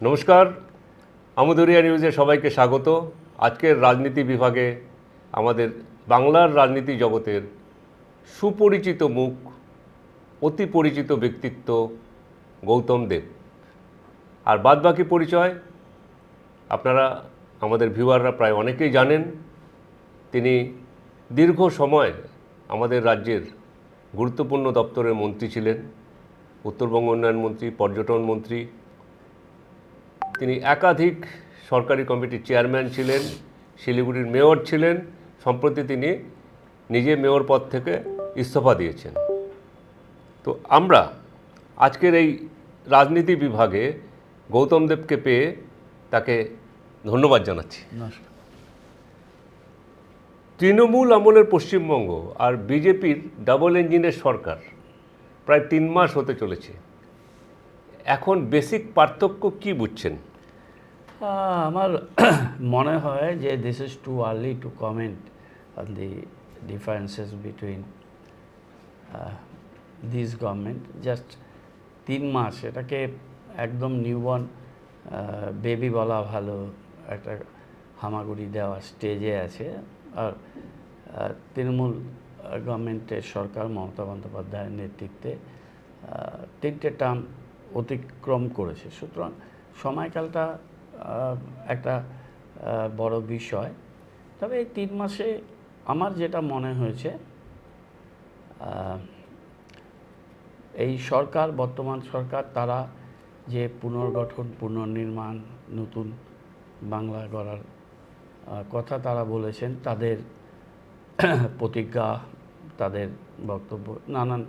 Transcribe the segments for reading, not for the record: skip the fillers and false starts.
নমস্কার, আমুদরিয়া নিউজে সবাইকে স্বাগত। আজকের রাজনীতি বিভাগে আমাদের বাংলার রাজনীতি জগতের সুপরিচিত মুখ, অতি পরিচিত ব্যক্তিত্ব গৌতম দেব। আর বাদবাকি পরিচয় আপনারা আমাদের ভিউয়াররা প্রায় অনেকেই জানেন। তিনি দীর্ঘ সময় আমাদের রাজ্যের গুরুত্বপূর্ণ দপ্তরের মন্ত্রী ছিলেন, উত্তরবঙ্গ উন্নয়ন মন্ত্রী, পর্যটন মন্ত্রী। তিনি একাধিক সরকারি কমিটির চেয়ারম্যান ছিলেন, শিলিগুড়ির মেয়র ছিলেন। সম্প্রতি তিনি নিজে মেয়র পদ থেকে ইস্তফা দিয়েছেন। তো আমরা আজকের এই রাজনীতি বিভাগে গৌতম দেবকে পেয়ে তাকে ধন্যবাদ জানাচ্ছি। তৃণমূল আমলের পশ্চিমবঙ্গ আর বিজেপির ডাবল ইঞ্জিনের সরকার প্রায় 3 মাস হতে চলেছে। এখন বেসিক পার্থক্য কি বুঝছেন? আমার মনে হয় যে this is too early two comment on the differences between this government. Just 3 মাস, এটাকে একদম নিউবর্ন বেবি বলা ভালো। একটা হামাগুড়ি দেওয়া স্টেজে আছে। আর তৃণমূল গভর্নমেন্টের সরকার মমতা বন্দ্যোপাধ্যায়ের নেতৃত্বে 3টে টার্ম অতিক্রম করেছে। সুতরাং সময়কালটা একটা বড় বিষয়। তবে এই 3 মাসে আমার যেটা মনে হয়েছে, এই সরকার, বর্তমান সরকার, তারা যে পুনর্গঠন, পুনর্নির্মাণ, নতুন বাংলা গড়ার কথা তারা বলেছেন, তাদের প্রতিজ্ঞা, তাদের বক্তব্য নানান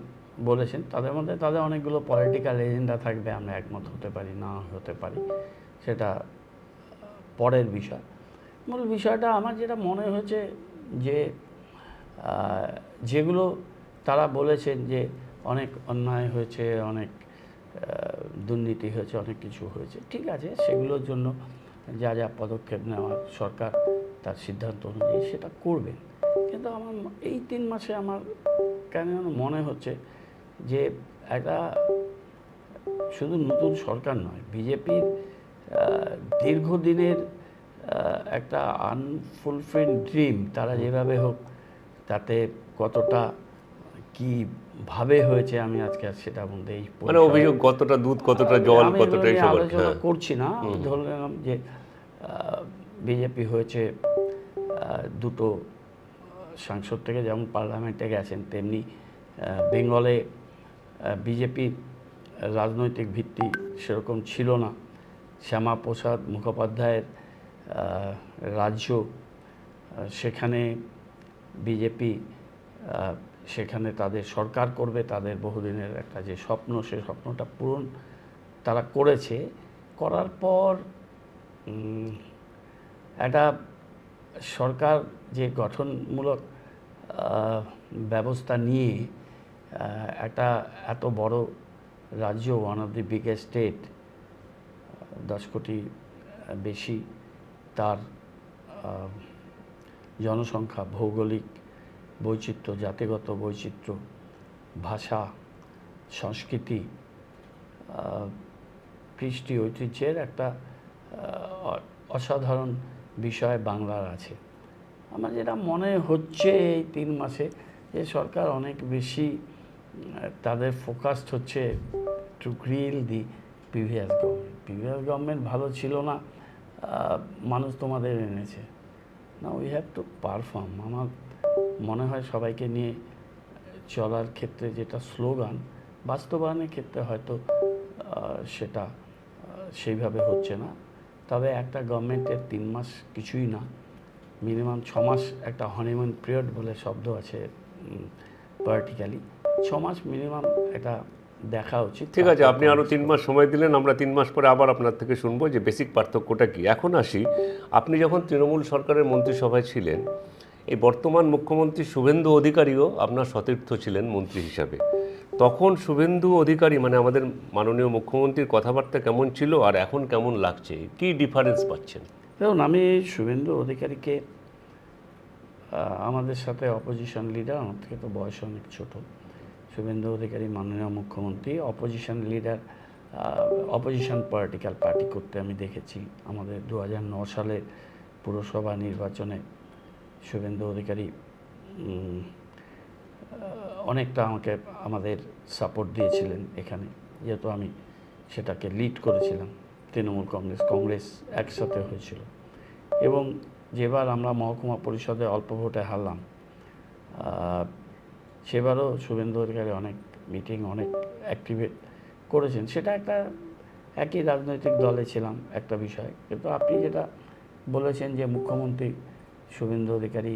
বলেছেন। তাদের মধ্যে তাদের অনেকগুলো পলিটিক্যাল এজেন্ডা থাকবে, আমরা একমত হতে পারি, না হতে পারি, সেটা পরের বিষয়। মূল বিষয়টা আমার যেটা মনে হয়েছে যে যেগুলো তারা বলেছেন যে অনেক অন্যায় হয়েছে, অনেক দুর্নীতি হয়েছে, অনেক কিছু হয়েছে, ঠিক আছে, সেগুলোর জন্য যা যা পদক্ষেপ নেওয়ার সরকার তার সিদ্ধান্ত অনুযায়ী সেটা করবেন। কিন্তু আমার এই 3 মাসে আমার কেন মনে হচ্ছে যে একটা শুধু নতুন সরকার নয়, বিজেপির দীর্ঘদিনের একটা আনফুলফিলড ড্রিম, তারা যেভাবে হোক তাতে কতটা কীভাবে হয়েছে আমি আজকে সেটা মধ্যে এই মানে অভিযোগ কতটা দুধ কতটা জল কতটা আমি আলোচনা করছি না। ধরে নিলাম যে বিজেপি হয়েছে 2টো সাংসদ থেকে, যেমন পার্লামেন্টে গেছেন, তেমনি বেঙ্গলে বিজেপির রাজনৈতিক ভিত্তি সেরকম ছিল না। শ্যামাপ্রসাদ মুখোপাধ্যায়ের রাজ্য, সেখানে বিজেপি সেখানে তাদের সরকার করবে, তাদের বহুদিনের একটা যে স্বপ্ন, সেই স্বপ্নটা পূরণ তারা করেছে। করার পর একটা সরকার যে গঠনমূলক ব্যবস্থা নিয়ে একটা এত বড় রাজ্য, one of the biggest state, 10 কোটি বেশি, তার জনসংখ্যা, ভৌগোলিক বৈচিত্র্য, জাতিগত বৈচিত্র্য, ভাষা, সংস্কৃতি, কৃষ্টি ঐতিহ্যের একটা অসাধারণ বিষয় বাংলার আছে। আমার যেটা মনে হচ্ছে এই 3 মাসে যে সরকার অনেক বেশি তাদের ফোকাসড হচ্ছে to grill the previous government. Previous government ভালো ছিল না, মানুষ তোমাদের এনেছে, না, উই হ্যাভ টু পারফর্ম। আমার মনে হয় সবাইকে নিয়ে চলার ক্ষেত্রে যেটা স্লোগান, বাস্তবায়নের ক্ষেত্রে হয়তো সেটা সেইভাবে হচ্ছে না। তবে একটা গভর্নমেন্টের 3 মাস কিছুই না, মিনিমাম 6 মাস একটা হনিমুন পিরিয়ড বলে শব্দ আছে পলিটিক্যালি। 6 মাস মিনিমাম এটা দেখা উচিত। ঠিক আছে, আপনি আরও 3 মাস সময় দিলেন, আমরা 3 মাস পরে আবার আপনার থেকে শুনবো যে বেসিক পার্থক্যটা কী। এখন আসি, আপনি যখন তৃণমূল সরকারের মন্ত্রিসভায় ছিলেন, এই বর্তমান মুখ্যমন্ত্রী শুভেন্দু অধিকারীও আপনার সতীর্থ ছিলেন মন্ত্রী হিসাবে। তখন শুভেন্দু অধিকারী মানে আমাদের মাননীয় মুখ্যমন্ত্রীর কথাবার্তা কেমন ছিল আর এখন কেমন লাগছে, কী ডিফারেন্স পাচ্ছেন? দেখুন, আমি শুভেন্দু অধিকারীকে, আমাদের সাথে অপোজিশন লিডার, আমার থেকে তো বয়স অনেক ছোটো, শুভেন্দু অধিকারী মাননীয় মুখ্যমন্ত্রী, opposition leader opposition political party করতে আমি দেখেছি। আমাদের 2009 সালে পুরসভা নির্বাচনে শুভেন্দু অধিকারী অনেকটা আমাদের সাপোর্ট দিয়েছিলেন এখানে, যেহেতু আমি সেটাকে লিড করেছিলাম। তৃণমূল কংগ্রেস একসাথে হয়েছিল, এবং যেবার আমরা মহকুমা পরিষদে অল্প ভোটে হারলাম, সেবারও শুভেন্দু অধিকারী অনেক মিটিং, অনেক অ্যাক্টিভেট করেছেন। সেটা একটা একই রাজনৈতিক দলে ছিলাম একটা বিষয়। কিন্তু আপনি যেটা বলেছেন যে মুখ্যমন্ত্রী শুভেন্দু অধিকারী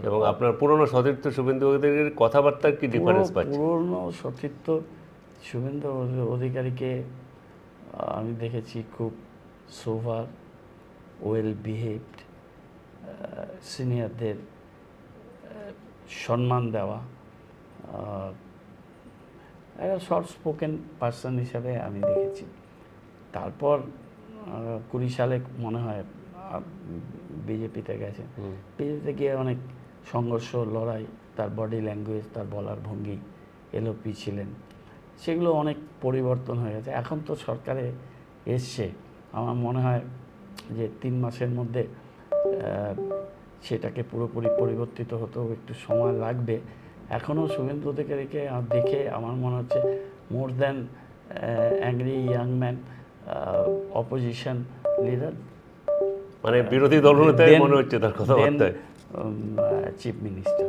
এবং আপনার পুরনো সতীর্থ শুভেন্দু অধিকারীর কথাবার্তার কি ডিফারেন্স পাচ্ছেন? পুরনো সতীর্থ শুভেন্দু অধিকারীকে আমি দেখেছি খুব সোভার, ওয়েল বিহেভড, সিনিয়রদের সম্মান দেওয়া, একটা শর্ট স্পোকেন পার্সন হিসাবে আমি দেখেছি। তারপর 20 সালে মনে হয় বিজেপিতে গেছে। বিজেপিতে গিয়ে অনেক সংঘর্ষ, লড়াই, তার বডি ল্যাঙ্গুয়েজ, তার বলার ভঙ্গি, এলওপি ছিলেন, সেগুলো অনেক পরিবর্তন হয়ে গেছে। এখন তো সরকারে এসছে, আমার মনে হয় যে 3 মাসের মধ্যে সেটাকে পুরোপুরি পরিবর্তিত হতেও একটু সময় লাগবে। এখনও শুভেন্দু অধিকারীকে দেখে আমার মনে হচ্ছে more than angry young man opposition leader, মানে বিরোধী দলনেতাই মনে হচ্ছে তার কথাবার্তায়। চিফ মিনিস্টার,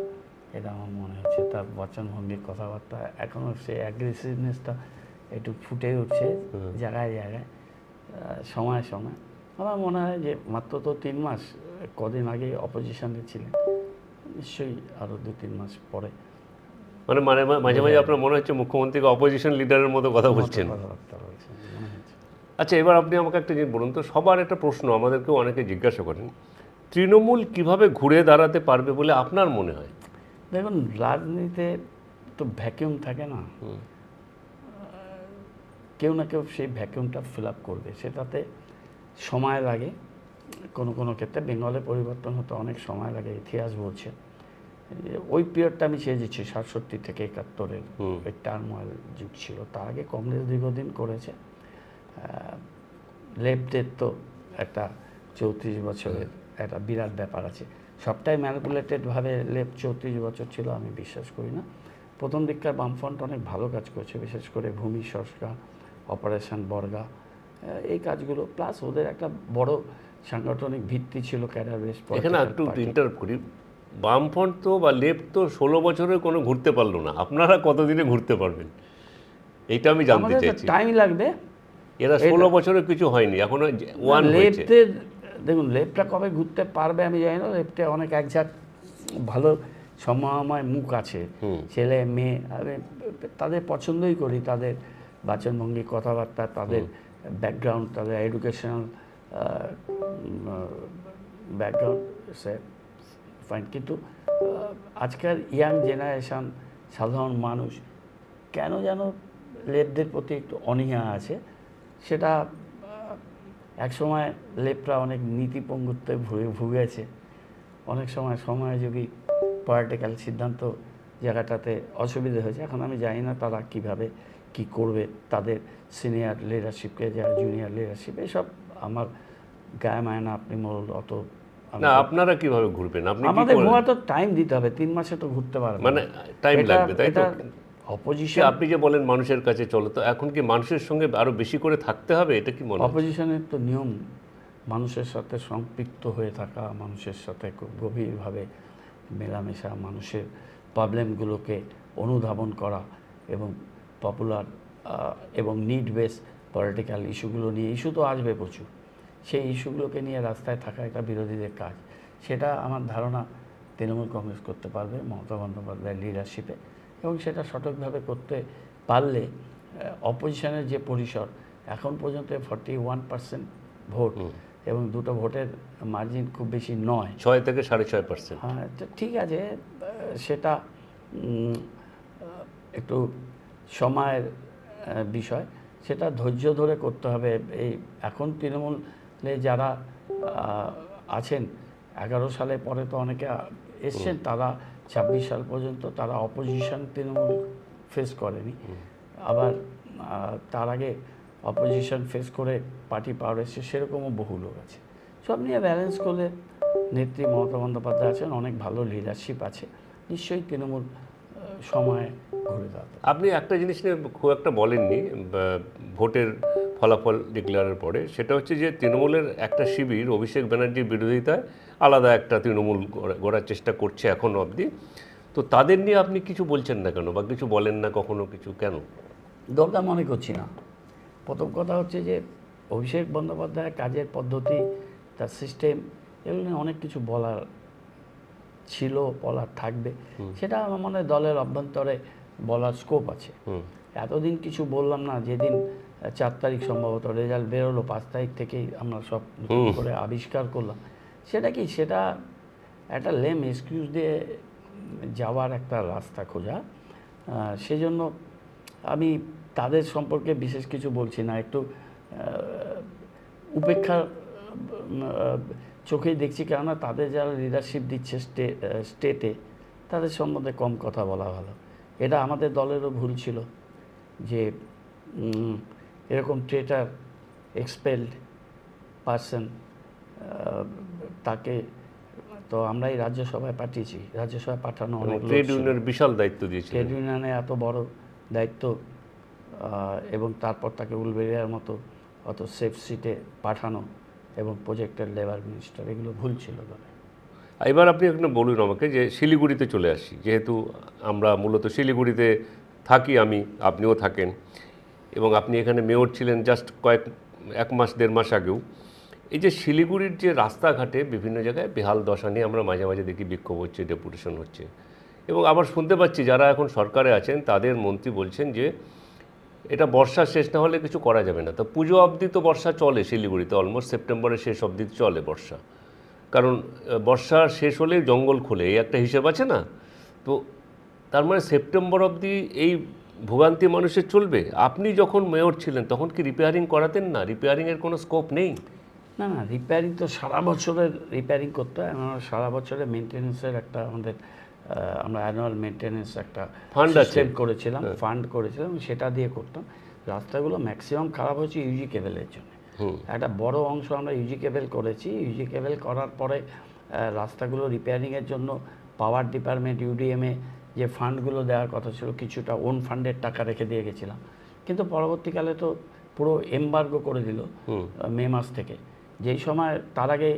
এটা আমার মনে হচ্ছে। তার বচনভঙ্গি, কথাবার্তা, এখনও সে অ্যাগ্রেসিভনেসটা একটু ফুটে উঠছে জায়গায় জায়গায়, সময় সময়। আমার মনে হয় যে মাত্র তো 3 মাস, কদিন আগে অপোজিশনে ছিলেন, নিশ্চয়ই আরও 2-3 মাস পরে মানে মাঝে মাঝে আপনার মনে হচ্ছে মুখ্যমন্ত্রীকে অপোজিশন লিডারের মতো কথা বলছেন। কথাবার্তা বলছেন মনে হচ্ছে। আচ্ছা, এবার আপনি আমাকে একটা জিনিস বলুন তো, সবার একটা প্রশ্ন আমাদেরকেও অনেকে জিজ্ঞাসা করেন, তৃণমূল কিভাবে ঘুরে দাঁড়াতে পারবে বলে আপনার মনে হয়? দেখুন, রাজনীতিতে তো ভ্যাকিউম থাকে না, কেউ না কেউ সেই ভ্যাকিউমটা ফিল আপ করবে, সেটাতে সময় লাগে। কোনো কোনো ক্ষেত্রে বেঙ্গলে পরিবর্তন হতে অনেক সময় লাগে, ইতিহাস বলছে। ওই পিরিয়ডটা আমি চেয়েছি 67 থেকে 71-এর ওই টার্মোয়েল যুগ ছিল। তার আগে কংগ্রেস দীর্ঘদিন করেছে। লেফটের তো একটা 34 বছরের একটা বিরাট ব্যাপার আছে। সবটাই ম্যানিপুলেটেডভাবে লেফট 34 বছর ছিল আমি বিশ্বাস করি না। প্রথম দিককার বামফ্রন্ট অনেক ভালো কাজ করেছে, বিশেষ করে ভূমি সংস্কার, অপারেশন বর্গা, এই কাজগুলো, প্লাস ওদের একটা বড় সাংগঠনিক ভিত্তি ছিল, ক্যাডার বেস। এখানে একটু ইন্টারাপ্ট করি, বামফ্রন্ট তো বা লেফট তো 16 বছরে কোনো ঘুরতে পারলো না, আপনারা কতদিনে ঘুরতে পারবেন এইটা আমি জানতে চাইছি। টাইম লাগবে। এরা 16 বছরে কিছু হয়নি, এখনো ওয়ান হয়েছে। লেফটের দেখুন, লেফটটা কবে ঘুরতে পারবে আমি জানি না। লেফটে অনেক একঝাক ভালো সময় মুখ আছে, ছেলে মেয়ে, আমি তাদের পছন্দই করি, তাদের বাচনভঙ্গি, কথাবার্তা, তাদের ব্যাকগ্রাউন্ড, তাদের এডুকেশনাল ব্যাকগ্রাউন্ড, সে ফাইন। কিন্তু আজকাল ইয়াং জেনারেশান, সাধারণ মানুষ কেন যেন লেফটদের প্রতি একটু অনীহা আছে। সেটা একসময় লেফটরা অনেক নীতিপঙ্গুত্বে ভুগেছে, অনেক সময় যদি পলিটিক্যাল সিদ্ধান্ত জায়গাটাতে অসুবিধা হয়েছে। এখন আমি জানি না তারা কিভাবে কি করবে, তাদের সিনিয়র লিডারশিপকে, যারা জুনিয়র লিডারশিপ, এসব আমার গায়ে মায় না। আপনি মোর অত না, আপনারা কিভাবে ঘুরবেন? আপনি আমাদের ঘোরা তো টাইম দিতে হবে, 3 মাসে তো ঘুরতে পারবে, মানে টাইম লাগবে, তাই তো? অপোজিশন, আপনি যে বলেন মানুষের কাছে চলো, তো এখন কি মানুষের সঙ্গে আরো বেশি করে থাকতে হবে, এটা কি মনে হয়? অপোজিশনের তো নিয়ম মানুষের সাথে সম্পৃক্ত হয়ে থাকা, মানুষের সাথে খুব গভীরভাবে মেলামেশা, মানুষের প্রবলেমগুলোকে অনুধাবন করা, এবং পপুলার এবং নিড বেস পলিটিক্যাল ইস্যুগুলো নিয়ে, ইস্যু তো আসবে প্রচুর, সেই ইস্যুগুলোকে নিয়ে রাস্তায় থাকা এটা বিরোধীদের কাজ। সেটা আমার ধারণা তৃণমূল কংগ্রেস করতে পারবে মমতা বন্দ্যোপাধ্যায়ের লিডারশিপে, এবং সেটা সঠিকভাবে করতে পারলে অপোজিশনের যে পরিসর, এখন পর্যন্ত 41% ভোট, এবং 2টো ভোটের মার্জিন খুব বেশি নয়, 6 থেকে 6.5%। হ্যাঁ, ঠিক আছে, সেটা একটু সময়ের বিষয়, সেটা ধৈর্য ধরে করতে হবে। এই এখন তৃণমূলে যারা আছেন, 11 সালে পরে তো অনেকে এসছেন, তারা 26 সাল পর্যন্ত তারা অপোজিশন তৃণমূল ফেস করেনি। আবার তার আগে অপোজিশন ফেস করে পার্টি পাওয়ার এসছে, সেরকমও বহু লোক আছে। সব নিয়ে ব্যালেন্স করলে নেত্রী মমতা বন্দ্যোপাধ্যায় আছেন, অনেক ভালো লিডারশিপ আছে, নিশ্চয়ই তৃণমূল সময় ঘুরে দাঁড়াবে। আপনি একটা জিনিস নিয়ে খুব একটা বলেননি ভোটের ফলাফল ডিক্লেয়ারের পরে, সেটা হচ্ছে যে তৃণমূলের একটা শিবির অভিষেক ব্যানার্জির বিরোধিতায় আলাদা একটা তৃণমূল গড়ার চেষ্টা করছে এখনও অবধি। তো তাদের নিয়ে আপনি কিছু বলছেন না কেন, বা কিছু বলেন না কখনো কিছু, কেন? দরকার মনে করছি না। প্রথম কথা হচ্ছে যে অভিষেক বন্দ্যোপাধ্যায়ের কাজের পদ্ধতি, তার সিস্টেম, এগুলো নিয়ে অনেক কিছু বলার ছিল, বলার থাকবে। সেটা আমার মনে হয় দলের অভ্যন্তরে বলার স্কোপ আছে। এতদিন কিছু বললাম না, যেদিন 4 তারিখ সম্ভবত রেজাল্ট বেরোলো, 5 তারিখ থেকেই আমরা সব নতুন করে আবিষ্কার করলাম। সেটা কি, সেটা একটা লেম এক্সকিউজ দিয়ে যাওয়ার একটা রাস্তা খোঁজা। সেজন্য আমি তাদের সম্পর্কে বিশেষ কিছু বলছি না, একটু উপেক্ষার চোখেই দেখছি, কেননা তাদের যারা লিডারশিপ দিচ্ছে স্টেটে, তাদের সম্বন্ধে কম কথা বলা ভালো। এটা আমাদের দলেরও ভুল ছিল যে এরকম ট্রেটার এক্সপেলড পারসন, তাকে তো আমরাই রাজ্যসভায় পাঠিয়েছি। রাজ্যসভায় পাঠানো অনেক ট্রেড ইউনিয়নের বিশাল দায়িত্ব দিয়েছে। ট্রেড ইউনিয়নে এত বড় দায়িত্ব, এবং তারপর তাকে উলবেরিয়ার মতো অত সেফ সিটে পাঠানো, এবং প্রজেক্টের লেবার মিনিস্টার, এগুলো ভুল ছিল দলে। এবার আপনি এখানে বলুন আমাকে যে শিলিগুড়িতে চলে আসি, যেহেতু আমরা মূলত শিলিগুড়িতে থাকি, আপনিও থাকেন, এবং আপনি এখানে মেয়র ছিলেন জাস্ট 1 মাস 1.5 মাস আগেও। এই যে শিলিগুড়ির যে রাস্তাঘাটে বিভিন্ন জায়গায় বেহাল দশা নিয়ে আমরা মাঝে মাঝে দেখি বিক্ষোভ হচ্ছে, ডেপুটেশন হচ্ছে, এবং আবার শুনতে পাচ্ছি যারা এখন সরকারে আছেন তাদের মন্ত্রী বলছেন যে এটা বর্ষা শেষ না হলে কিছু করা যাবে না। তো পুজো অবধি তো বর্ষা চলে শিলিগুড়িতে, অলমোস্ট সেপ্টেম্বরের শেষ অবধি চলে বর্ষা, কারণ বর্ষা শেষ হলেই জঙ্গল খোলে, এই একটা হিসেব আছে না? তো তার মানে সেপ্টেম্বর অবধি এই ভোগান্তি মানুষের চলবে। আপনি যখন মেয়র ছিলেন তখন কি রিপেয়ারিং করাতেন না? রিপেয়ারিংয়ের কোনো স্কোপ নেই? না না, রিপেয়ারিং তো সারা বছরের রিপেয়ারিং করতে হয়। আমরা সারা বছরের মেনটেন্যান্সের একটা আমাদের আমরা অ্যানুয়াল মেনটেন্যান্স একটা ফান্ড আছে করেছিলাম, ফান্ড করেছিলাম, সেটা দিয়ে করতাম। রাস্তাগুলো ম্যাক্সিমাম খারাপ হচ্ছে ইউজি কেবেলের জন্য। একটা বড় অংশ আমরা ইউজি কেবেল করেছি। ইউজি কেবেল করার পরে রাস্তাগুলো রিপেয়ারিংয়ের জন্য পাওয়ার ডিপার্টমেন্ট ইউডিএমে যে ফান্ডগুলো দেওয়ার কথা ছিল, কিছুটা ওন ফান্ডের টাকা রেখে দিয়ে গেছিলাম। কিন্তু পরবর্তীকালে তো পুরো এমবার্গো করে দিল মে মাস থেকে, যেই সময় তার আগে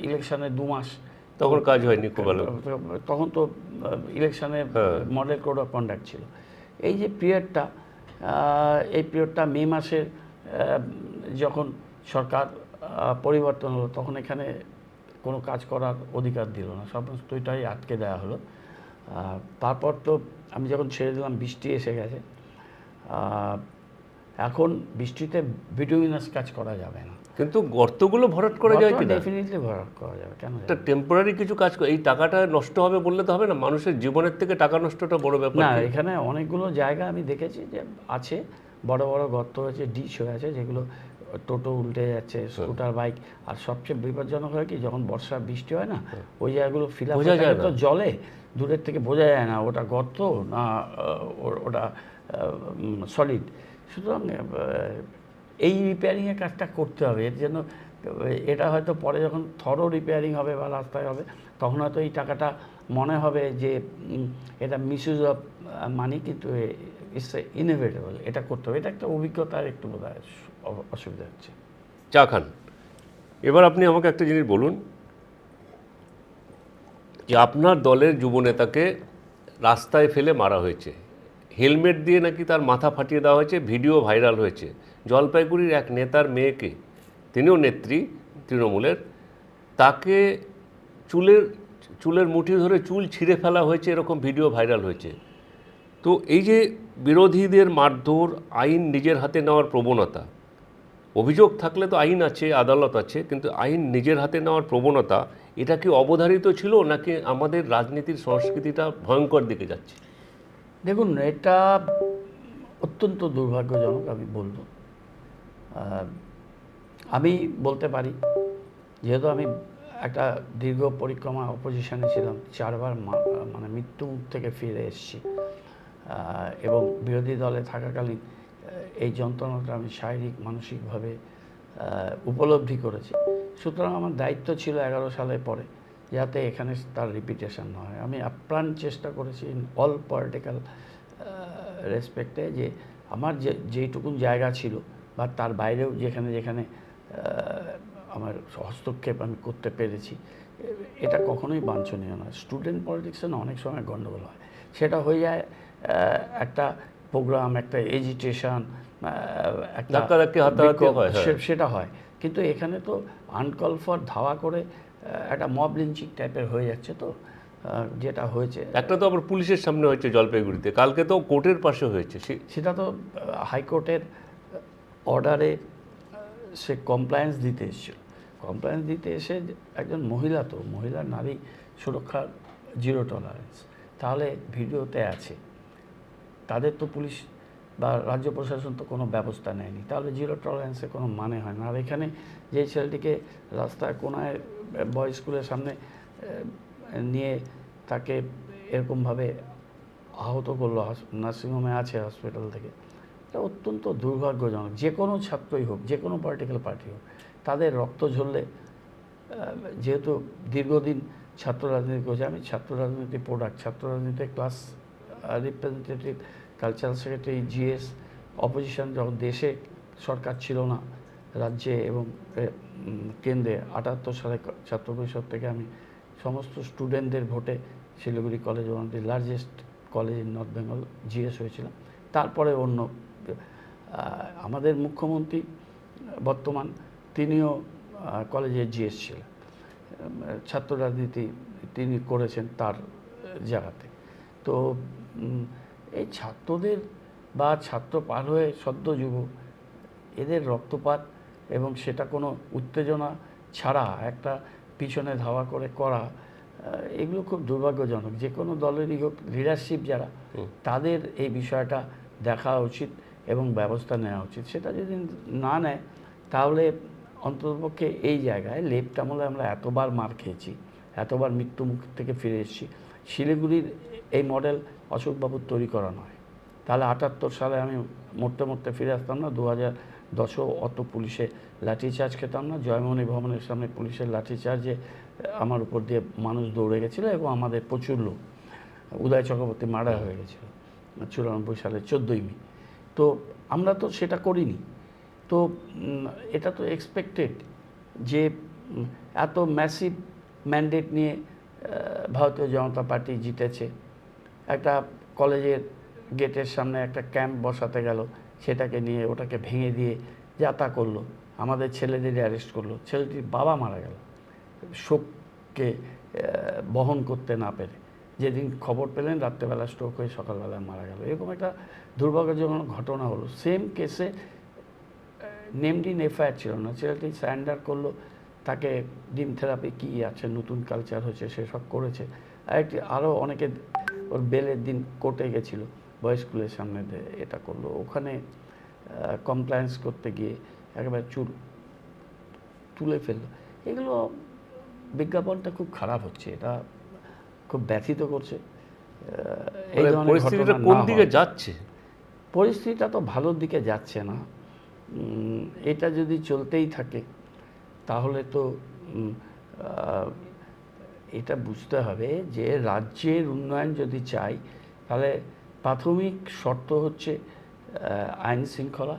ইলেকশনের 2 মাস, তখন কাজ হয়নি খুব ভালো। তখন তো ইলেকশনে মডেল কোড অফ কন্ডাক্ট ছিল। এই যে পিরিয়ডটা, এই পিরিয়ডটা মে মাসের যখন সরকার পরিবর্তন হলো, তখন এখানে কোনো কাজ করার অধিকার দিল না, সমস্তটাই আটকে দেওয়া হলো। তারপর তো আমি যখন ছেড়ে দিলাম, বৃষ্টি এসে গেছে। এখন বৃষ্টিতে বিটুমিনাস কাজ করা যাবে না, কিন্তু গর্তগুলো ভরাট করা যায় কি? ডেফিনেটলি ভরাট করা যাবে। কেন একটা টেম্পোরারি কিছু কাজ, এই টাকাটা নষ্ট হবে বললে তো হবে না। মানুষের জীবনের থেকে টাকা নষ্টটা বড় ব্যাপার না। এখানে অনেকগুলো জায়গা আমি দেখেছি যে আছে, বড় বড় গর্ত হয়েছে, ডিশ হয়ে আছে, যেগুলো টোটো উল্টে যাচ্ছে, স্কুটার, বাইক। আর সবচেয়ে বিপজ্জনক হয় কি, যখন বর্ষা বৃষ্টি হয় না, ওই জায়গাগুলো ফিল আপ হয়ে যায় তো জলে, দূরের থেকে বোঝা যায় না ওটা গর্ত না ওটা সলিড। সুতরাং এই রিপেয়ারিংয়ের কাজটা করতে হবে। এর জন্য এটা হয়তো পরে যখন থরো রিপেয়ারিং হবে বা রাস্তায় হবে, তখন হয়তো এই টাকাটা মনে হবে যে এটা মিসইউজ অফ মানি, কিন্তু ইটস ইনএভিটেবল, এটা করতে হবে। এটা একটা অভিজ্ঞতার একটু বোধ হয় অসুবিধা হচ্ছে। চা খান। এবার আপনি আমাকে একটা জিনিস বলুন যে আপনার দলের যুবনেতাকে রাস্তায় ফেলে মারা হয়েছে, হেলমেট দিয়ে নাকি তার মাথা ফাটিয়ে দেওয়া হয়েছে, ভিডিও ভাইরাল হয়েছে। জলপাইগুড়ির এক নেতার মেয়েকে, তিনিও নেত্রী তৃণমূলের, তাকে চুলের মুঠি ধরে চুল ছিঁড়ে ফেলা হয়েছে, এরকম ভিডিও ভাইরাল হয়েছে। তো এই যে বিরোধীদের মারধর, আইন নিজের হাতে নেওয়ার প্রবণতা, অভিযোগ থাকলে তো আইন আছে, আদালত আছে, কিন্তু আইন নিজের হাতে নেওয়ার প্রবণতা, এটা কি অবধারিত ছিল নাকি আমাদের রাজনীতির সংস্কৃতিটা ভয়ঙ্কর দিকে যাচ্ছে? দেখুন, এটা অত্যন্ত দুর্ভাগ্যজনক আমি বলব। আমি বলতে পারি, যেহেতু আমি একটা দীর্ঘ পরিক্রমা অপোজিশনে ছিলাম, 4 বার মানে মৃত্যু মুখ থেকে ফিরে এসেছি, এবং বিরোধী দলে থাকাকালীন এই যন্ত্রণাটা আমি শারীরিক মানসিকভাবে উপলব্ধি করেছি। সুতরাং আমার দায়িত্ব ছিল 11 সালের পরে যাতে এখানে তার রিপিটেশন না হয়। আমি আপ্রাণ চেষ্টা করেছি ইন অল পলিটিক্যাল রেসপেক্টে যে আমার যেইটুকুন জায়গা ছিল বা তার বাইরেও যেখানে যেখানে আমার হস্তক্ষেপ আমি করতে পেরেছি, এটা কখনোই বাঞ্ছনীয় নয়। স্টুডেন্ট পলিটিক্সে না অনেক সময় গণ্ডগোল হয়, সেটা হয়ে যায় একটা প্রোগ্রাম, একটা এজিটেশন, একটা সেটা হয়। কিন্তু এখানে তো আনকল ফর ধাওয়া করে একটা মব লিঞ্চিং টাইপের হয়ে যাচ্ছে, তো যেটা হয়েছে একটা তো আবার পুলিশের সামনে হয়েছে জলপাইগুড়িতে, কালকে তো কোর্টের পাশে হয়েছে। সেটা তো হাইকোর্টের অর্ডারে সে কমপ্লায়েন্স দিতে এসেছিল। কমপ্লায়েন্স দিতে এসে একজন মহিলা, তো মহিলা নারী সুরক্ষার জিরো টলারেন্স, তাহলে ভিডিওতে আছে, তাদের তো পুলিশ বা রাজ্য প্রশাসন তো কোনো ব্যবস্থা নেয়নি, তাহলে জিরো টলারেন্সে কোনো মানে হয় না। আর এখানে যে ছেলেটিকে রাস্তায় কোনায় বয়েজ স্কুলের সামনে নিয়ে তাকে এরকমভাবে আহত করলো, নার্সিংহোমে আছে হসপিটাল থেকে, এটা অত্যন্ত দুর্ভাগ্যজনক। যে কোনো ছাত্রই হোক, যে কোনো পলিটিক্যাল পার্টি হোক, তাদের রক্ত ঝরলে, যেহেতু দীর্ঘদিন ছাত্র রাজনীতি করেছে, আমি ছাত্র রাজনীতি প্রোডাক্ট, ছাত্র রাজনীতিতে class representative, cultural secretary, GS, opposition, যখন দেশে সরকার ছিল না রাজ্যে এবং কেন্দ্রে, 78 সালে ছাত্র পরিষদ থেকে আমি সমস্ত স্টুডেন্টদের ভোটে Siliguri college, one of the largest college in north Bengal, GS হয়েছিলাম। তারপরে অন্য আমাদের মুখ্যমন্ত্রী বর্তমান, তিনিও কলেজের জিএস ছিলেন, ছাত্র রাজনীতি তিনি করেছেন তার জায়গাতে। তো এই ছাত্রদের বা ছাত্র পার হয়ে সদ্য যুবক, এদের রক্তপাত এবং সেটা কোনো উত্তেজনা ছাড়া একটা পিছনে ধাওয়া করে করা, এগুলো খুব দুর্ভাগ্যজনক। যে কোনো দলেরই হোক, লিডারশিপ যারা, তাদের এই বিষয়টা দেখা উচিত এবং ব্যবস্থা নেওয়া উচিত। সেটা যদি না নেয়, তাহলে অন্ততপক্ষে এই জায়গায় লেফট আমলে আমরা এতবার মার খেয়েছি, এতবার মৃত্যুমুখ থেকে ফিরে এসেছি। শিলিগুড়ির এই মডেল অশোকবাবুর তৈরি করা নয়, তাহলে 78 সালে আমি মরতে মরতে ফিরে আসতাম না, 2010-ও অত পুলিশে লাঠিচার্জ খেতাম না, জয়মণি ভবনের সামনে পুলিশের লাঠিচার্জে আমার উপর দিয়ে মানুষ দৌড়ে গেছিলো এবং আমাদের প্রচুর লোক, উদয় চক্রবর্তী মার্ডার হয়ে গেছিলো 94 সালের 14ই মে। তো আমরা তো সেটা করিনি। তো এটা তো এক্সপেক্টেড যে এত ম্যাসিভ ম্যান্ডেট নিয়ে ভারতীয় জনতা পার্টি জিতেছে, একটা কলেজের গেটের সামনে একটা ক্যাম্প বসাতে গেল, সেটাকে নিয়ে ওটাকে ভেঙে দিয়ে যাতা করলো, আমাদের ছেলেদের অ্যারেস্ট করলো, ছেলেটির বাবা মারা গেল শোককে বহন করতে না পেরে, যেদিন খবর পেলেন রাত্রেবেলা স্ট্রোক হয়ে সকালবেলা মারা গেল। এরকম একটা দুর্ভাগ্যজনক ঘটনা হলো। সেম কেসে নেমড ইন এফআইআর ছিল না, ছেলেটি সারেন্ডার করলো, তাকে ডিম থেরাপি কী আছে, নতুন কালচার হচ্ছে, সেসব করেছে। আরেকটি আরও অনেকে ওর বেলের দিন কোর্টে গেছিলো, বয়েজ স্কুলের সামনে এটা করলো, ওখানে কমপ্লায়েন্স করতে গিয়ে একেবারে চুল তুলে ফেললো। এগুলো বিজ্ঞাপনটা খুব খারাপ হচ্ছে, এটা খুব ব্যথিত করছে। এই ধরনের পরিস্থিতিটা কোন দিকে যাচ্ছে? পরিস্থিতিটা তো ভালোর দিকে যাচ্ছে না। এটা যদি চলতেই থাকে তাহলে তো এটা বুঝতে হবে যে রাজ্যের উন্নয়ন যদি চাই, তাহলে প্রাথমিক শর্ত হচ্ছে আইন শৃঙ্খলা,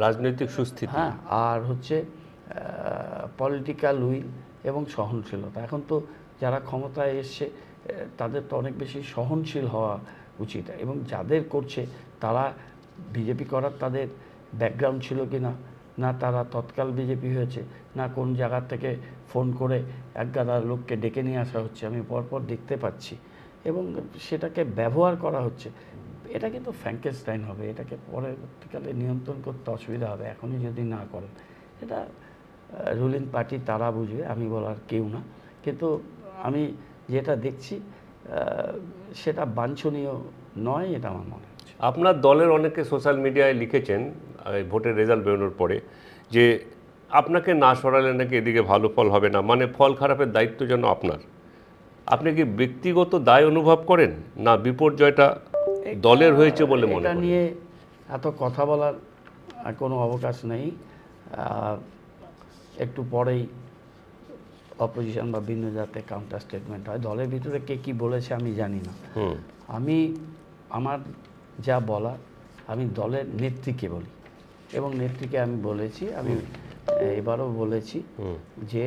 রাজনৈতিক সুস্থিতি, হ্যাঁ, আর হচ্ছে পলিটিক্যাল উইল এবং সহনশীলতা। এখন তো যারা ক্ষমতায় এসছে তাদের তো অনেক বেশি সহনশীল হওয়া উচিত, এবং যাদের করছে তারা বিজেপি করার তাদের ব্যাকগ্রাউন্ড ছিল কি না, না তারা তৎকাল বিজেপি হয়েছে, না কোন জায়গা থেকে ফোন করে একগাদা লোককে ডেকে নিয়ে আসা হচ্ছে, আমি পরপর দেখতে পাচ্ছি, এবং সেটাকে ব্যবহার করা হচ্ছে। এটা কিন্তু ফ্র্যাঙ্কেনস্টাইন হবে, এটাকে পরবর্তীকালে নিয়ন্ত্রণ করতে অসুবিধা হবে এখনই যদি না করেন। এটা রুলিং পার্টি তারা বুঝবে, আমি বলার কেউ না। কিন্তু আমি যেটা দেখছি সেটা বাঞ্ছনীয় নয়, এটা আমার মনে হচ্ছে। আপনার দলের অনেকে সোশ্যাল মিডিয়ায় লিখেছেন ভোটের রেজাল্ট বেরোনোর পরে যে আপনাকে না সরালে নাকি এদিকে ভালো ফল হবে না, মানে ফল খারাপের দায়িত্ব যেন আপনার। আপনি কি ব্যক্তিগত দায় অনুভব করেন, না বিপর্যয়টা দলের হয়েছে বলে মনে করেন? এটা নিয়ে এত কথা বলার কোনো অবকাশ নেই। একটু পরেই অপোজিশন বা ভিন্ন যাতে কাউন্টার স্টেটমেন্ট হয়। দলের ভিতরে কে কী বলেছে আমি জানি না। আমি আমার যা বলার আমি দলের নেত্রীকে বলি, এবং নেত্রীকে আমি বলেছি, আমি এবারও বলেছি যে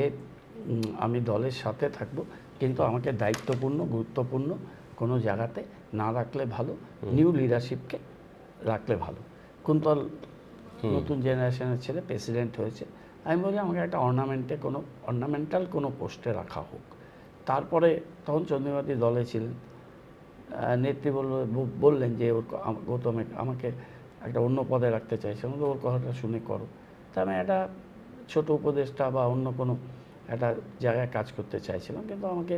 আমি দলের সাথে থাকব, কিন্তু আমাকে দায়িত্বপূর্ণ গুরুত্বপূর্ণ কোনো জায়গাতে না রাখলে ভালো, নিউ লিডারশিপকে রাখলে ভালো। কুন্তল নতুন জেনারেশনের ছেলে প্রেসিডেন্ট হয়েছে, আমি বলি আমাকে একটা অর্নামেন্টাল কোনো পোস্টে রাখা হোক। তারপরে তখন চন্দ্রমাতি দলে ছিলেন, নেত্রী বললেন যে গৌতম আমাকে একটা অন্য পদে রাখতে চাইছে, আমাকে ওর কথাটা শুনে করো। তা আমি একটা ছোট উপদেষ্টা বা অন্য কোনো একটা জায়গায় কাজ করতে চাইছিলাম, কিন্তু আমাকে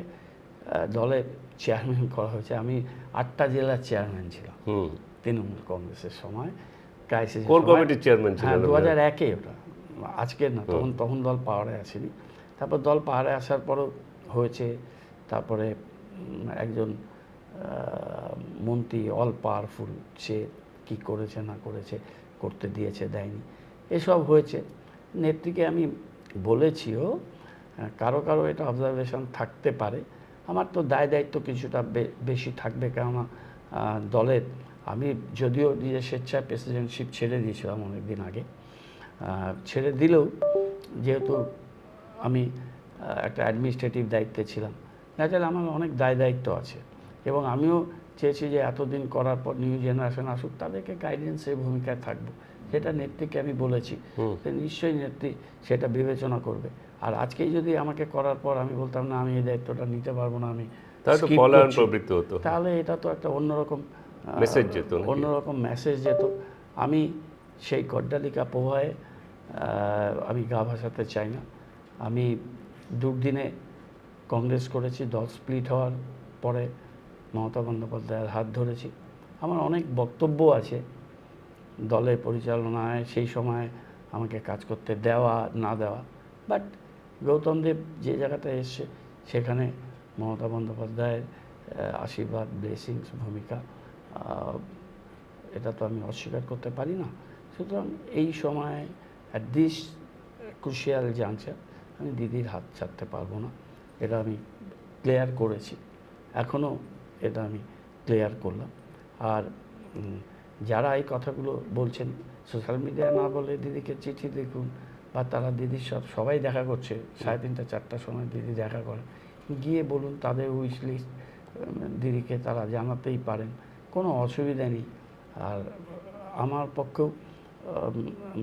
দলের চেয়ারম্যান করা হয়েছে। আমি 8টা জেলার চেয়ারম্যান ছিলাম তৃণমূল কংগ্রেসের সময়, ক্রাইসিস কোর কমিটির চেয়ারম্যান ছিলেন। 2001-এ ওটা, আজকের না, তখন দল পাওয়ারে আসেনি। তারপর দল পাহাড়ে আসার পরও হয়েছে। তারপরে একজন মন্ত্রী অল পাওয়ারফুল, সে কী করেছে না করেছে, করতে দিয়েছে দেয়নি, এসব হয়েছে। নেত্রীকে আমি বলেছিও, কারো কারো এটা অবজারভেশন থাকতে পারে, আমার তো দায়িত্ব কিছুটা বেশি থাকবে, কেননা দলের আমি যদিও নিজের স্বেচ্ছায় প্রেসিডেন্টশিপ ছেড়ে দিয়েছিলাম অনেক দিন আগে, ছেড়ে দিলেও যেহেতু আমি একটা অ্যাডমিনিস্ট্রেটিভ দায়িত্বে ছিলাম, ন্যাচারালি আমার অনেক দায়িত্ব আছে, এবং আমিও চেয়েছি যে এতদিন করার পর নিউ জেনারেশন আসুক, তাদেরকে গাইডেন্সের ভূমিকায় থাকবো। সেটা নেত্রীকে আমি বলেছি, নিশ্চয়ই নেত্রী সেটা বিবেচনা করবে। আর আজকেই যদি আমাকে করার পর আমি বলতাম না আমি এই দায়িত্বটা নিতে পারবো না, আমি তাহলে এটা তো একটা অন্যরকম মেসেজ যেত, অন্যরকম মেসেজ যেত। আমি সেই গড্ডালিকা প্রবাহে আমি গা ভাসাতে চাই না। আমি দুর্দিনে কংগ্রেস করেছি, দল স্প্লিট হওয়ার পরে মমতা বন্দ্যোপাধ্যায়ের হাত ধরেছি। আমার অনেক বক্তব্য আছে দলের পরিচালনায়, সেই সময় আমাকে কাজ করতে দেওয়া না দেওয়া, বাট গৌতম দেব যে জায়গাটা এসছে সেখানে মমতা বন্দ্যোপাধ্যায়ের আশীর্বাদ, ব্লেসিংস, ভূমিকা, এটা তো আমি অস্বীকার করতে পারি না। সুতরাং এই সময় অ্যাট দিস ক্রুশিয়াল জাংশন আমি দিদির হাত ছাড়তে পারবো না, এটা আমি ক্লিয়ার করেছি, এখনও এটা আমি ক্লিয়ার করলাম। আর যারা এই কথাগুলো বলছেন সোশ্যাল মিডিয়ায় না বলে দিদিকে চিঠি দেখুন, বা তারা দিদির সবাই দেখা করছে 3:30 4টার সময় দিদি দেখা করে, গিয়ে বলুন তাদের উইশ লিস্ট দিদিকে তারা জানাতেই পারেন, কোনো অসুবিধা নেই। আর আমার পক্ষেও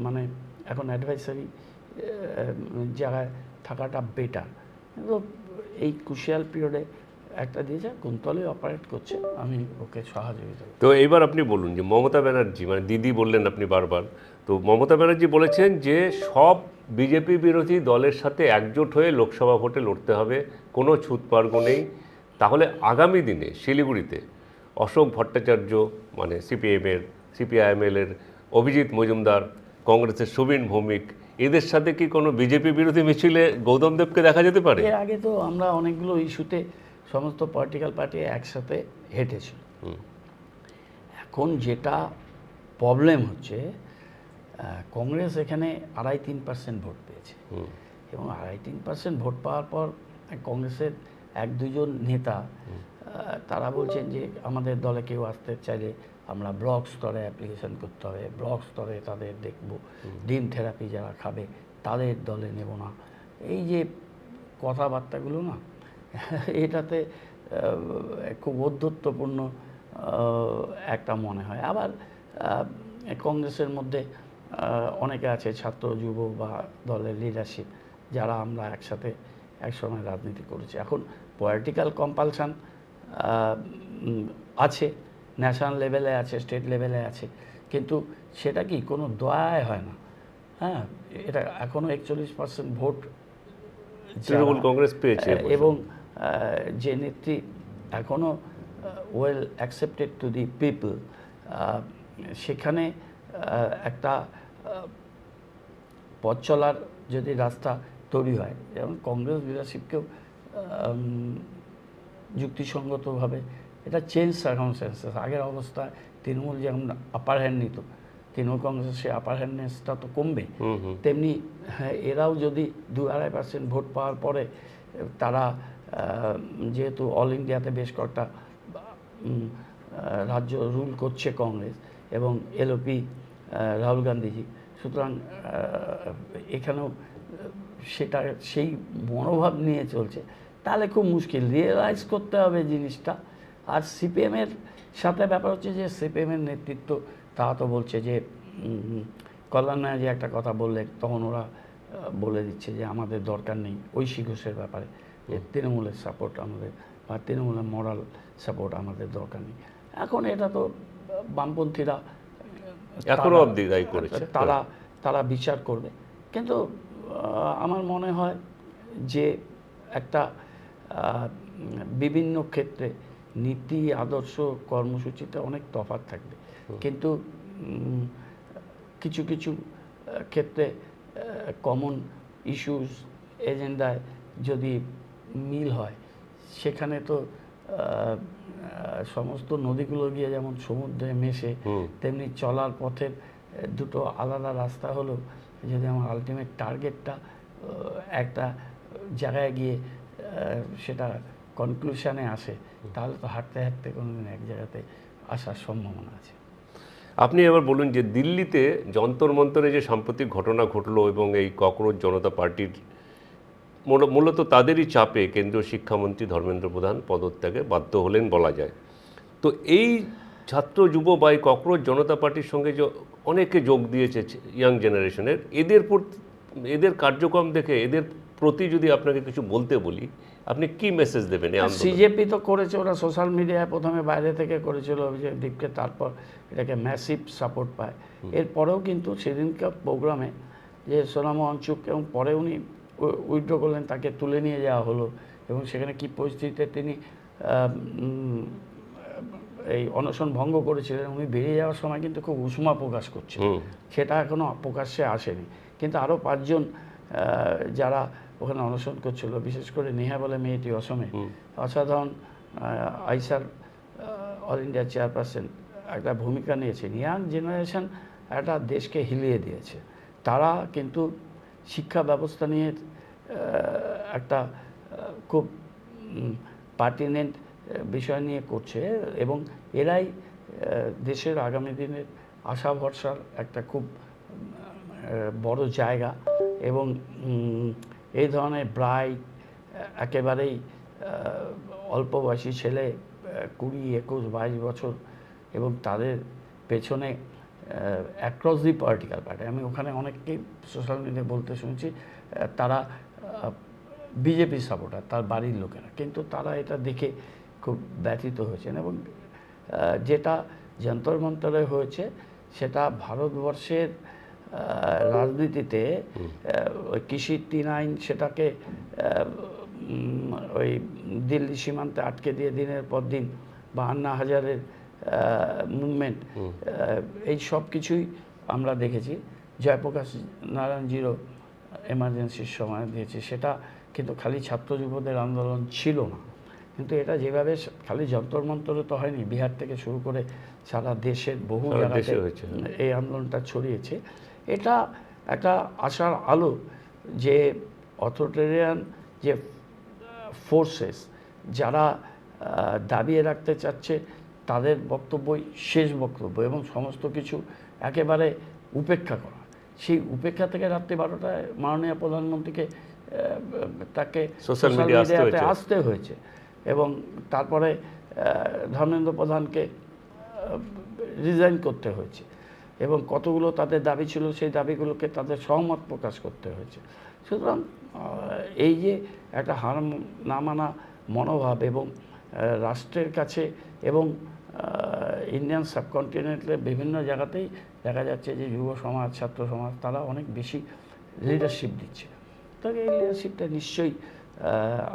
মানে এখন অ্যাডভাইসারি জায়গায় থাকাটা বেটার, কিন্তু এই ক্রুশিয়াল পিরিয়ডে একটা দিয়ে যা কুন্তলে অপারেট করছে, আমি ওকে সহযোগিতা। তো এইবার আপনি বলুন যে মমতা ব্যানার্জি, মানে দিদি বললেন আপনি বারবার, তো মমতা ব্যানার্জি বলেছেন যে সব বিজেপি বিরোধী দলের সাথে একজোট হয়ে লোকসভা ভোটে লড়তে হবে, কোনো ছুতপার্গ নেই। তাহলে আগামী দিনে শিলিগুড়িতে অশোক ভট্টাচার্য, মানে সিপিআইএমএলের অভিজিৎ মজুমদার, কংগ্রেসের সুবিন ভৌমিক, এদের সাথে কি কোনো বিজেপি বিরোধী মিছিলে গৌতম দেবকে দেখা যেতে পারে? এর আগে তো আমরা অনেকগুলো ইস্যুতে সমস্ত পলিটিক্যাল পার্টি একসাথে হেঁটেছিল। এখন যেটা প্রবলেম হচ্ছে, কংগ্রেস এখানে 2.5-3% ভোট পেয়েছে, এবং 2.5-3% ভোট পাওয়ার পর কংগ্রেসের 1-2 জন নেতা তারা বলছেন যে আমাদের দলে কেউ আসতে চাইলে আমরা ব্লক স্তরে অ্যাপ্লিকেশন করতে হবে, ব্লক স্তরে তাদের দেখব, ডিম থেরাপি যারা খাবে তাদের দলে নেব না। এই যে কথাবার্তাগুলো না, এটাতে খুব ঔদ্ধত্যপূর্ণ একটা মনে হয়। আবার কংগ্রেসের মধ্যে অনেকে আছে ছাত্র যুব বা দলের লিডারশিপ, যারা আমরা একসাথে একসময় রাজনীতি করেছি। এখন পলিটিক্যাল কম্পালশান আছে, ন্যাশনাল লেভেলে আছে, স্টেট লেভেলে আছে, কিন্তু সেটা কি কোনো দয়ায় হয় না। হ্যাঁ, এটা এখনও 41% ভোট তৃণমূল কংগ্রেস পেয়েছে, এবং যে নেত্রী এখনও well accepted to the people, সেখানে একটা পথ চলার যদি রাস্তা তৈরি হয়, যেমন কংগ্রেস লিডারশিপকেও যুক্তিসঙ্গতভাবে এটা চেঞ্জ সার্কামস্ট্যান্সেস, আগের অবস্থায় তৃণমূল যেমন আপার হ্যান্ড নিত, তৃণমূল কংগ্রেসের আপার হ্যান্ডনেসটা তো কমবে, হুম হুম তেমনি হ্যাঁ, এরাও যদি 2-2.5% ভোট পাওয়ার পরে তারা যেহেতু অল ইন্ডিয়াতে বেশ কয়েকটা রাজ্য রুল করছে কংগ্রেস এবং এলওপি রাহুল গান্ধীজি, সুতরাং এখানেও সেটা সেই মনোভাব নিয়ে চলছে, তাহলে খুব মুশকিল। রিয়েলাইজ করতে হবে জিনিসটা। আর সিপিএমের সাথে ব্যাপার হচ্ছে যে সিপিএমের নেতৃত্ব তারা তো বলছে যে কল্যাণ যে একটা কথা বললেন, তখন ওরা বলে দিচ্ছে যে আমাদের দরকার নেই ঐশী ঘোষের ব্যাপারে, যে তৃণমূলের সাপোর্ট আমাদের বা তৃণমূলের মরাল সাপোর্ট আমাদের দরকার নেই। এখন এটা তো বামপন্থীরা এখনো অবধি দায়ী করেছে, তারা বিচার করবে। কিন্তু আমার মনে হয় যে একটা বিভিন্ন ক্ষেত্রে নীতি আদর্শ কর্মসূচিতে অনেক তফাৎ থাকবে, কিন্তু কিছু কিছু ক্ষেত্রে কমন ইস্যুস এজেন্ডায় যদি মিল হয়, সেখানে তো সমস্ত নদীগুলো গিয়ে যেমন সমুদ্রে মেশে, তেমনি চলার পথের দুটো আলাদা রাস্তা হলো যদি আমার আলটিমেট টার্গেটটা একটা জায়গায় গিয়ে সেটা কনক্লুশনে আসে, তাহলে তো হাঁটতে হাঁটতে কোনোদিন এক জায়গাতে আসার সম্ভাবনা আছে। আপনি এবার বলুন যে দিল্লিতে যন্তর মন্তরে যে সাম্প্রতিক ঘটনা ঘটলো এবং এই ককরোচ জনতা পার্টির মূলত তাদেরই চাপে কেন্দ্রীয় শিক্ষামন্ত্রী ধর্মেন্দ্র প্রধান পদত্যাগে বাধ্য হলেন বলা যায়। তো এই ছাত্র যুব বা এই ককরোচ জনতা পার্টির সঙ্গে যে অনেকে যোগ দিয়েছে ইয়াং জেনারেশনের, এদের কার্যক্রম দেখে এদের প্রতি যদি আপনাকে কিছু বলতে বলি, আপনি কি মেসেজ দেবেন? সিজেপি তো করেছে, ওরা সোশ্যাল মিডিয়ায় প্রথমে বাইরে থেকে করেছিল অভিষেক দীপকে, তারপর এটাকে ম্যাসিভ সাপোর্ট পায়। এরপরেও কিন্তু সেদিনকার প্রোগ্রামে যে সোনাম ওয়াংচুক এবং পরে উনি উইথড্র করলেন, তাকে তুলে নিয়ে যাওয়া হলো এবং সেখানে কি পরিস্থিতিতে তিনি এই অনশন ভঙ্গ করেছিলেন, উনি বেরিয়ে যাওয়ার সময় কিন্তু খুব উষ্মা প্রকাশ করছে, সেটা এখনও প্রকাশ্যে আসেনি। কিন্তু আরও 5 জন যারা ওখানে অনশন করছিল, বিশেষ করে নেহা বলে মেয়েটি অসমে অসাধারণ আইসার অল ইন্ডিয়া চেয়ারপারসন একটা ভূমিকা নিয়েছেন। ইয়াং জেনারেশন একটা দেশকে হিলিয়ে দিয়েছে, তারা কিন্তু শিক্ষা ব্যবস্থা নিয়ে একটা খুব পার্টিনেন্ট বিষয় নিয়ে করছে এবং এরাই দেশের আগামী দিনের আশা ভরসার একটা খুব বড় জায়গা। এবং এই ধরনের ব্রাইট একেবারেই অল্প বয়সী ছেলে 20, 21, 22 বছর এবং তাদের পেছনে অ্যাক্রস দি পলিটিক্যাল পার্টি, আমি ওখানে অনেককেই সোশ্যাল মিডিয়ায় বলতে শুনছি তারা বিজেপি সাপোর্টার, তার বাড়ির লোকেরা, কিন্তু তারা এটা দেখে খুব ব্যথিত হয়েছেন। এবং যেটা যন্তর মন্তরে হয়েছে সেটা ভারতবর্ষের রাজনীতিতে ওই কৃষি 3 আইন, সেটাকে ওই দিল্লি সীমান্তে আটকে দিয়ে দিনের পর দিন 52,000-এর মুভমেন্ট, এই সব কিছুই আমরা দেখেছি। জয়প্রকাশ নারায়ণজিরও এমার্জেন্সির সময় দিয়েছে, সেটা কিন্তু খালি ছাত্র যুবদের আন্দোলন ছিল না, কিন্তু এটা যেভাবে খালি যন্তর মন্তরে তো হয়নি, বিহার থেকে শুরু করে সারা দেশের বহু জায়গাতে এই আন্দোলনটা ছড়িয়েছে। এটা একটা আশার আলো যে অথরিটেরিয়ান যে ফোর্সেস যারা দাবিয়ে রাখতে চাচ্ছে, তাদের বক্তব্যই শেষ বক্তব্য এবং সমস্ত কিছু একেবারে উপেক্ষা করা। সেই উপেক্ষা থেকে রাত্রি 12টায় মাননীয় প্রধানমন্ত্রীকে তাকে সোশ্যাল মিডিয়াতে আসতে হয়েছে এবং তারপরে ধর্মেন্দ্র প্রধানকে রিজাইন করতে হয়েছে এবং কতগুলো তাদের দাবি ছিল, সেই দাবিগুলোকে তাদের সহমত প্রকাশ করতে হয়েছে। সুতরাং এই যে একটা হার না মানা মনোভাব এবং রাষ্ট্রের কাছে এবং ইন্ডিয়ান সাবকন্টিনেন্টের বিভিন্ন জায়গাতেই দেখা যাচ্ছে যে যুব সমাজ, ছাত্র সমাজ, তারা অনেক বেশি লিডারশিপ দিচ্ছে। তবে এই লিডারশিপটা নিশ্চয়ই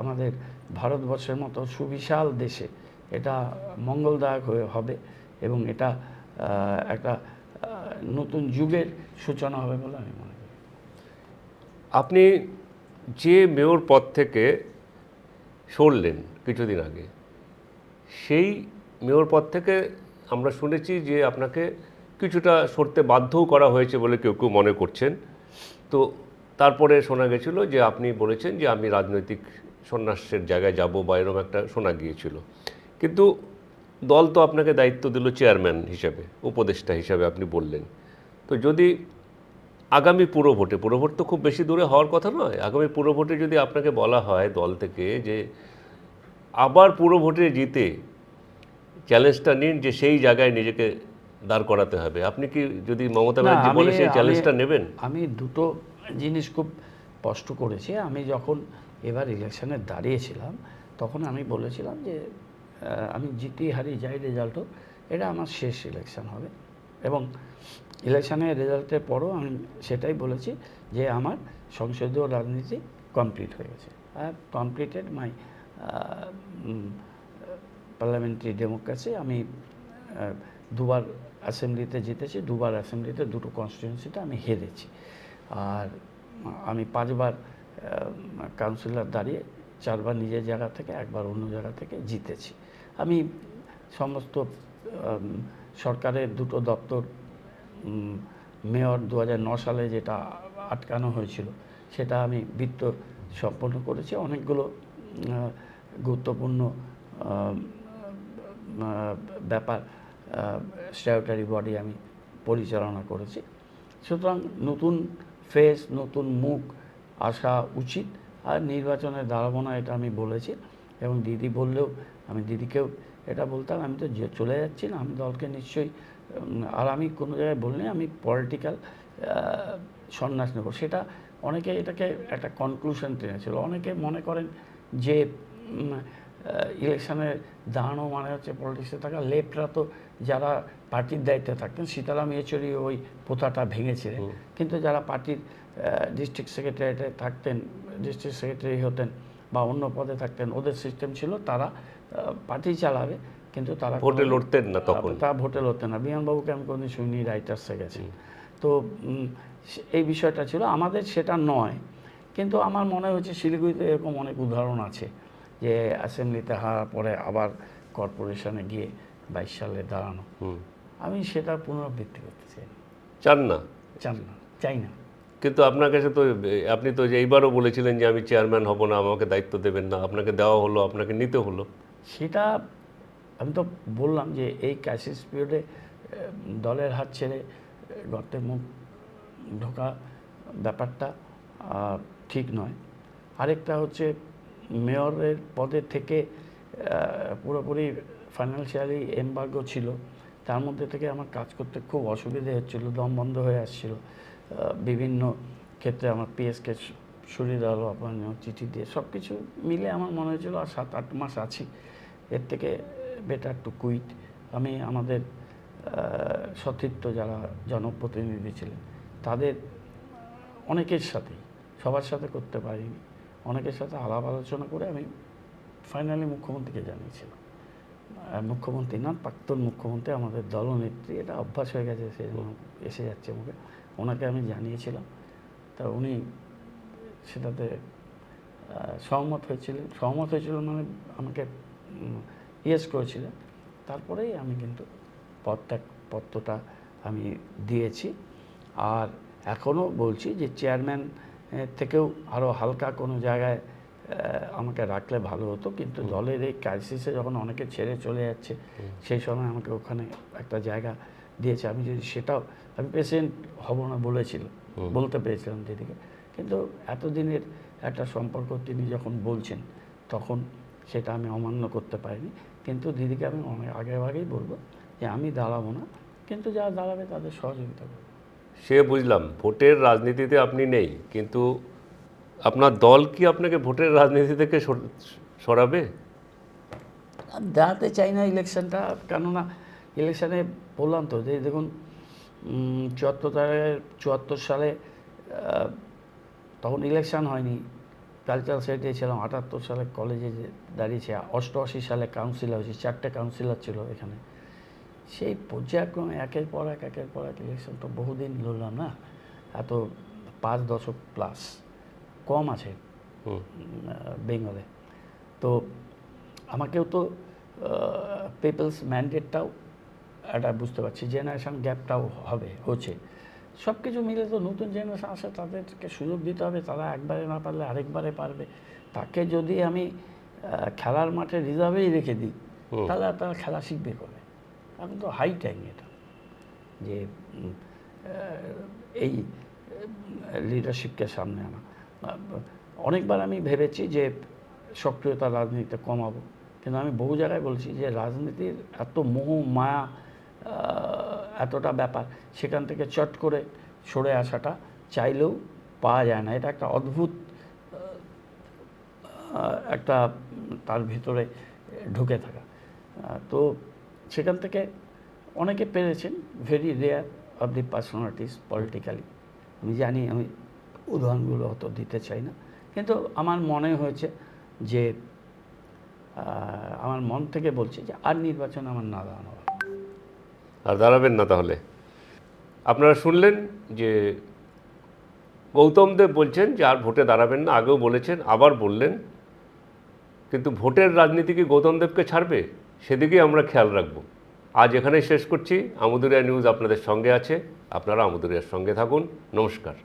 আমাদের ভারতবর্ষের মতো সুবিশাল দেশে এটা মঙ্গলদায়ক হয়ে হবে এবং এটা একটা নতুন যুগের সূচনা হবে বলে আমি মনে করি। আপনি যে মেয়র পদ থেকে সরলেন কিছুদিন আগে, সেই মেয়র পদ থেকে আমরা শুনেছি যে আপনাকে কিছুটা সরতে বাধ্যও করা হয়েছে বলে কেউ কেউ মনে করছেন। তো তারপরে শোনা গেছিল যে আপনি বলেছেন যে আমি রাজনৈতিক সন্ন্যাসের জায়গায় যাব বা এরকম একটা শোনা গিয়েছিল। কিন্তু দল তো আপনাকে দায়িত্ব দিল চেয়ারম্যান হিসেবে, উপদেষ্টা হিসাবে আপনি বললেন। তো যদি আগামী পুরভোট তো খুব বেশি দূরে হওয়ার কথা নয়, আগামী পুরভোটে যদি আপনাকে বলা হয় দল থেকে যে আবার পুরভোটে জিতে চ্যালেঞ্জটা নিন, যে সেই জায়গায় নিজেকে দাঁড় করাতে হবে, আপনি কি, যদি মমতা না, ব্যানার্জি বলে সেই আমি চ্যালেঞ্জটা নেবেন? আমি দুটো জিনিস খুব স্পষ্ট করেছি। আমি যখন এবার ইলেকশনে দাঁড়িয়েছিলাম তখন আমি বলেছিলাম যে আমি জিতি হারি যাই রেজাল্ট হোক, এটা আমার শেষ ইলেকশন হবে। এবং ইলেকশনের রেজাল্টের পরও আমি সেটাই বলেছি যে আমার সংসদীয় রাজনীতি কমপ্লিট হয়ে গেছে। I have completed my parliamentary democracy. আমি দুবার অ্যাসেম্বলিতে জিতেছি, দুবার অ্যাসেম্বলিতে দুটো কনস্টিটিউয়েন্সিতে আমি হেরেছি। আর আমি 5 বার কাউন্সিলর দাঁড়িয়ে 4 বার নিজের জায়গা থেকে, একবার অন্য জায়গা থেকে জিতেছি। আমি সমস্ত সরকারের দুটো দপ্তর, মেয়র 2009 সালে যেটা আটকানো হয়েছিল সেটা আমি বৃত্ত সম্পন্ন করেছি। অনেকগুলো গুরুত্বপূর্ণ ব্যাপার, স্ট্যাটুটরি বডি আমি পরিচালনা করেছি। সুতরাং নতুন ফেস, নতুন মুখ আসা উচিত। আর নির্বাচনে দাঁড়াবো না এটা আমি বলেছি, এবং দিদি বললেও আমি দিদিকেও এটা বলতাম, আমি তো চলে যাচ্ছি না, আমি দলকে নিশ্চয়ই, আর আমি কোনো জায়গায় বলিনি আমি পলিটিক্যাল সন্ন্যাস নেব। সেটা অনেকে এটাকে একটা কনক্লুশন টেনেছিল। অনেকে মনে করেন যে ইলেকশনে দাঁড়ানো মানে হচ্ছে পলিটিক্সে থাকা। লেফটরা তো যারা পার্টির দায়িত্বে থাকতেন, সীতারাম ইয়েচুরি ওই প্রথাটা ভেঙেছিলেন, কিন্তু যারা পার্টির ডিস্ট্রিক্ট সেক্রেটারিয়েটে থাকতেন, ডিস্ট্রিক্ট সেক্রেটারি হতেন বা অন্য পদে থাকতেন, ওদের সিস্টেম ছিল তারা পার্টি চালাবে, কিন্তু তারা ভোটে লড়তেন না তখন। তারা ভোটে লড়তেন না। বিমানবাবুকে আমি কোনোদিন শুনি রাইটার্সে গেছেন। তো এই বিষয়টা ছিল, আমাদের সেটা নয়। কিন্তু আমার মনে হচ্ছে শিলিগুড়িতে এরকম অনেক উদাহরণ আছে যে অ্যাসেম্বলিতে হারার পরে আবার কর্পোরেশনে গিয়ে 22 সালে দাঁড়ানো। আমি সেটা পুনরাবৃত্তি করতে চাই। চান না? চাই না। কিন্তু আপনার কাছে তো, আপনি তো যে এইবারও বলেছিলেন যে আমি চেয়ারম্যান হব না, আমাকে দায়িত্ব দেবেন না, আপনাকে দেওয়া হলো, আপনাকে নিতে হলো। সেটা আমি তো বললাম যে এই ক্রাইসিস পিরিয়ডে দলের হাত ছেড়ে গর্তে মুখ ঢোকা ব্যাপারটা ঠিক নয়। আরেকটা হচ্ছে মেয়রের পদে থেকে পুরোপুরি ফাইন্যান্সিয়ালি এমবার্গো ছিল, তার মধ্যে থেকে আমার কাজ করতে খুব অসুবিধে হচ্ছিলো, দম বন্ধ হয়ে আসছিল। বিভিন্ন ক্ষেত্রে আমার পিএসকে সরিয়ে দেওয়া হলো, আপনার চিঠি দিয়ে, সব কিছু মিলে আমার মনে হয়েছিল আর 7-8 মাস আছি, এর থেকে বেটার টু কুইট। আমি আমাদের সতীর্থ যারা জনপ্রতিনিধি ছিলেন তাদের অনেকের সাথেই, সবার সাথে করতে পারিনি, অনেকের সাথে আলাপ আলোচনা করে আমি ফাইনালি মুখ্যমন্ত্রীকে জানিয়েছিলাম। মুখ্যমন্ত্রী না, প্রাক্তন মুখ্যমন্ত্রী, আমাদের দলনেত্রী, এটা অভ্যাস হয়ে গেছে, সে এসে যাচ্ছে মুখে, ওনাকে আমি জানিয়েছিলাম। তা উনি সেটাতে সহমত হয়েছিলেন মানে আমাকে ইয়েস করেছিলেন। তারপরেই আমি কিন্তু পত্রটা আমি দিয়েছি। আর এখনও বলছি যে চেয়ারম্যান থেকেও আরও হালকা কোনো জায়গায় আমাকে রাখলে ভালো হতো, কিন্তু দলের এই ক্রাইসিসে যখন অনেকে ছেড়ে চলে যাচ্ছে সেই সময় আমাকে ওখানে একটা জায়গা দিয়েছে। আমি যদি সেটাও, আমি প্রেসিডেন্ট হব না বলতে পেরেছিলাম দিদিকে, কিন্তু এতদিনের একটা সম্পর্ক তিনি যখন বলছেন তখন সেটা আমি অমান্য করতে পারিনি। কিন্তু দিদিকে আমি অনেক আগেই বলবো যে আমি দাঁড়াবো না, কিন্তু যারা দাঁড়াবে তাদের সহযোগিতা করবো। সে বুঝলাম, ভোটের রাজনীতিতে আপনি নেই, কিন্তু আপনার দল কি আপনাকে ভোটের রাজনীতি থেকে সরাবে? দাঁড়াতে চাই না ইলেকশনটা, কেননা ইলেকশানে বললাম তো যে দেখুন 74 সালে তখন ইলেকশান হয়নি, কালচারাল সেক্রেটারি ছিলাম, 78 সালে কলেজে দাঁড়িয়েছে, 88 সালে কাউন্সিলর হয়েছে, 4টে কাউন্সিলর ছিল এখানে। সেই পর্যায়ক্রমে একের পর এক ইলেকশন তো বহুদিন লড়লাম না, এত 5 দশক প্লাস, কম আছে বেঙ্গলে। তো আমাকেও তো পিপলস ম্যান্ডেটটাও এটা বুঝতে পারছি, জেনারেশন গ্যাপটাও হচ্ছে। সব কিছু মিলে তো নতুন জেনারেশন আসে, তাদেরকে সুযোগ দিতে হবে। তারা একবারে না পারলে আরেকবারে পারবে। তাকে যদি আমি খেলার মাঠে রিজার্ভেই রেখে দিই, তাহলে আর তারা খেলা শিখবে করে। এখন তো হাই টাইম এটা, যে এই লিডারশিপকে সামনে আনা। অনেকবার আমি ভেবেছি যে সক্রিয়তা রাজনীতিতে কমাবো, কিন্তু আমি বহু জায়গায় বলছি যে রাজনীতির এত মোহ মায়া, এতটা ব্যাপার, সেখান থেকে চট করে সরে আসাটা চাইলেও পাওয়া যায় না। এটা একটা অদ্ভুত একটা তার ভিতরে ঢুকে থাকা। তো সেখান থেকে অনেকে পেরেছেন, very rare of the personalities politically. আমি জানি আমি উদাহরণগুলো অত দিতে চাই না, কিন্তু আমার মনে হয়েছে যে আমার মন থেকে বলছি যে আর নির্বাচনে আমার না দাঁড়ানো হবে। আর দাঁড়াবেন না তাহলে? আপনারা শুনলেন যে গৌতম দেব বলছেন যে আর ভোটে দাঁড়াবেন না, আগেও বলেছেন, আবার বললেন। কিন্তু ভোটের রাজনীতি কি গৌতম দেবকে ছাড়বে? সেদিকেই আমরা খেয়াল রাখব। আজ এখানেই শেষ করছি। আমুদুরিয়া নিউজ আপনাদের সঙ্গে আছে, আপনারা আমুদুরিয়ার সঙ্গে থাকুন। নমস্কার।